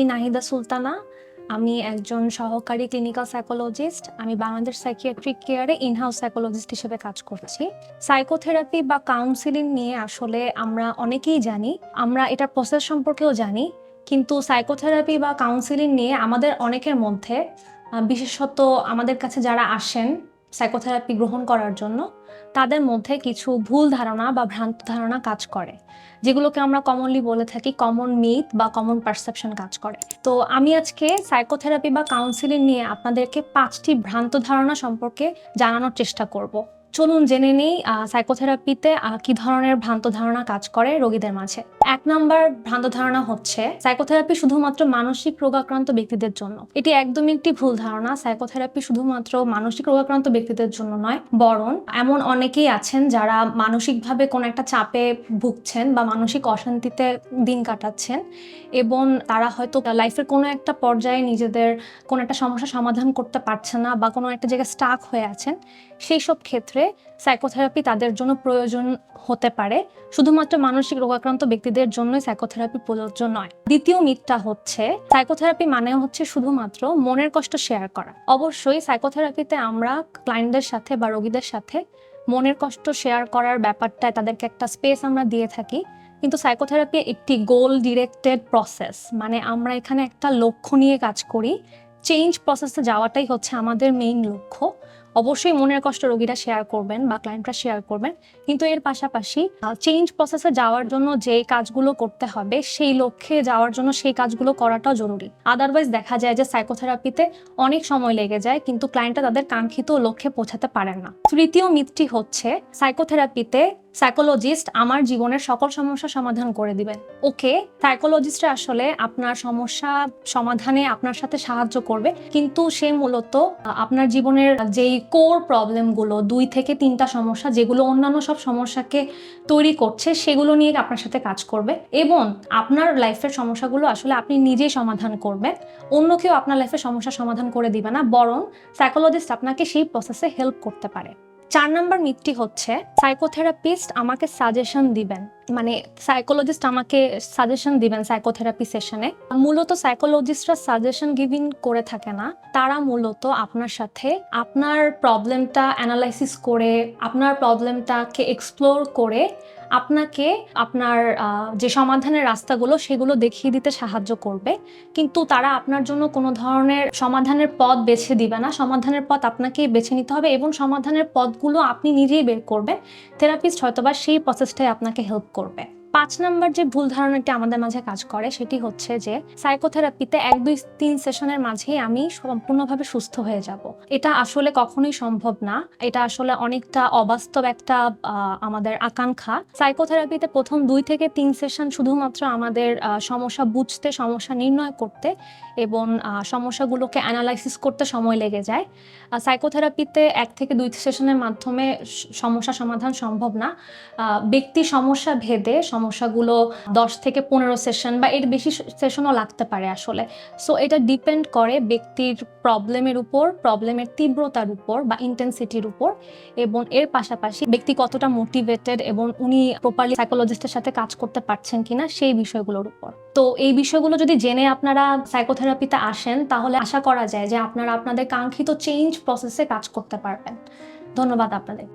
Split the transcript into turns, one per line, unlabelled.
আমি নাহিদা সুলতানা। আমি একজন সহকারী ক্লিনিক্যাল সাইকোলজিস্ট। আমি বাংলাদেশ সাইকিয়াট্রিক কেয়ারে ইনহাউস সাইকোলজিস্ট হিসেবে কাজ করছি। সাইকোথেরাপি বা কাউন্সিলিং নিয়ে আসলে আমরা অনেকেই জানি, আমরা এটার প্রসেস সম্পর্কেও জানি, কিন্তু সাইকোথেরাপি বা কাউন্সিলিং নিয়ে আমাদের অনেকের মধ্যে বিশেষত আমাদের কাছে যারা আসেন সাইকোথেরাপি গ্রহণ করার জন্য, তাদের মধ্যে কিছু ভুল ধারণা বা ভ্রান্ত ধারণা কাজ করে, যেগুলোকে আমরা কমনলি বলে থাকি কমন মিথ বা কমন পারসেপশন কাজ করে। তো আমি আজকে সাইকোথেরাপি বা কাউন্সিলিং নিয়ে আপনাদেরকে 5টি ভ্রান্ত ধারণা সম্পর্কে জানানোর চেষ্টা করব। চলুন জেনে নিই সাইকোথেরাপিতে কি ধরনের ভ্রান্ত ধারণা কাজ করে রোগীদের মাঝে। 1 নম্বর ভ্রান্ত ধারণা হচ্ছে সাইকোথেরাপি শুধুমাত্র মানসিক রোগাক্রান্ত ব্যক্তিদের জন্য। এটি একদমই একটি ভুল ধারণা। সাইকোথেরাপি শুধুমাত্র মানসিক রোগাক্রান্ত ব্যক্তিদের জন্য নয়, বরং এমন অনেকেই আছেন যারা মানসিকভাবে কোনো একটা চাপে ভুগছেন বা মানসিক অশান্তিতে দিন কাটাচ্ছেন, এবং তারা হয়তো লাইফের কোনো একটা পর্যায়ে নিজেদের কোনো একটা সমস্যা সমাধান করতে পারছে না বা কোনো একটা জায়গায় স্টাক হয়ে আছেন। সেই সব ক্ষেত্রে সাইকোথেরাপি তাদের জন্য প্রয়োজন হতে পারে। শুধুমাত্র মানসিক রোগাক্রান্ত ব্যক্তিদের জন্যই সাইকোথেরাপি প্রযোজ্য নয়। দ্বিতীয় মিথটা হচ্ছে সাইকোথেরাপি মানে হচ্ছে শুধুমাত্র মনের কষ্ট শেয়ার করা। অবশ্যই সাইকোথেরাপিতে আমরা ক্লায়েন্টদের সাথে বা রোগীদের সাথে মনের কষ্ট শেয়ার করার ব্যাপারটায় তাদেরকে একটা স্পেস আমরা দিয়ে থাকি, কিন্তু সাইকোথেরাপি একটি গোল ডিরেক্টেড প্রসেস। মানে আমরা এখানে একটা লক্ষ্য নিয়ে কাজ করি, চেঞ্জ প্রসেসে যাওয়াটাই হচ্ছে আমাদের মেইন লক্ষ্য। অবশ্যই মনের কষ্ট রোগীরা শেয়ার করবেন বা ক্লায়েন্টরা শেয়ার করবেন, কিন্তু এর পাশাপাশি চেঞ্জ প্রসেসে যাওয়ার জন্য যে কাজগুলো করতে হবে সেই লক্ষ্যে যাওয়ার জন্য সেই কাজগুলো করাটাও জরুরি। আদারওয়াইজ দেখা যায় যে সাইকোথেরাপিতে অনেক সময় লেগে যায়, কিন্তু ক্লায়েন্টরা তাদের কাঙ্ক্ষিত লক্ষ্যে পৌঁছাতে পারেন না। তৃতীয় মিথটি হচ্ছে সাইকোথেরাপিতে সাইকোলজিস্ট আমার জীবনের সকল সমস্যা সমাধান করে দিবেন। ওকে, সাইকোলজিস্টরা আসলে আপনার সমস্যা সমাধানে আপনার সাথে সাহায্য করবে, কিন্তু সে মূলত আপনার জীবনের যেই কোর প্রবলেমগুলো 2 থেকে 3টা সমস্যা যেগুলো অন্যান্য সব সমস্যাকে তৈরি করছে সেগুলো নিয়ে আপনার সাথে কাজ করবে, এবং আপনার লাইফের সমস্যাগুলো আসলে আপনি নিজেই সমাধান করবেন। অন্য কেউ আপনার লাইফের সমস্যা সমাধান করে দিবে না, বরং সাইকোলজিস্ট আপনাকে সেই প্রসেসে হেল্প করতে পারে। 4 নম্বর মিথটি হচ্ছে সাইকোথেরাপিস্ট আমাকে সাজেশন দিবেন, মানে সাইকোলজিস্ট আমাকে সাজেশন দিবেন সাইকোথেরাপি সেশনে। মূলত সাইকোলজিস্টরা সাজেশন গিভিং করে থাকে না, তারা মূলত আপনার সাথে আপনার প্রবলেমটা অ্যানালাইসিস করে, আপনার প্রবলেমটাকে এক্সপ্লোর করে আপনাকে আপনার যে সমাধানের রাস্তাগুলো সেগুলো দেখিয়ে দিতে সাহায্য করবে, কিন্তু তারা আপনার জন্য কোনো ধরনের সমাধানের পথ বেছে দিবে না। সমাধানের পথ আপনাকেই বেছে নিতে হবে, এবং সমাধানের পথগুলো আপনি নিজেই বের করবেন। থেরাপিস্ট হয়তোবা সেই প্রসেসটাই আপনাকে হেল্প করবে। 5 নাম্বার যে ভুল ধারণাটি আমাদের মাঝে কাজ করে সেটি হচ্ছে যে সাইকোথেরাপিতে 1, 2, 3 সেশনের মাঝেই আমি সম্পূর্ণভাবে সুস্থ হয়ে যাব। এটা আসলে কখনোই সম্ভব না। এটা আসলে অনেকটা অবাস্তব একটা আমাদের আকাঙ্ক্ষা। সাইকোথেরাপিতে প্রথম 2 থেকে 3 সেশন শুধুমাত্র আমাদের সমস্যা বুঝতে, সমস্যা নির্ণয় করতে এবং সমস্যাগুলোকে অ্যানালাইসিস করতে সময় লেগে যায়। সাইকোথেরাপিতে 1 থেকে 2 সেশনের মাধ্যমে সমস্যা সমাধান সম্ভব না। ব্যক্তি সমস্যা ভেদে সমস্যাগুলো 10 থেকে 15 সেশন বা এর বেশি সেশনও লাগতে পারে আসলে। সো এটা ডিপেন্ড করে ব্যক্তির প্রবলেমের উপর, প্রবলেমের তীব্রতার উপর বা ইন্টেন্সিটির উপর, এবং এর পাশাপাশি ব্যক্তি কতটা মোটিভেটেড এবং উনি প্রপারলি সাইকোলজিস্টের সাথে কাজ করতে পারছেন কিনা সেই বিষয়গুলোর উপর। তো এই বিষয়গুলো যদি জেনে আপনারা সাইকোথেরাপিতে আসেন, তাহলে আশা করা যায় যে আপনারা আপনাদের কাঙ্ক্ষিত চেঞ্জ প্রসেসে কাজ করতে পারবেন। ধন্যবাদ আপনাদের।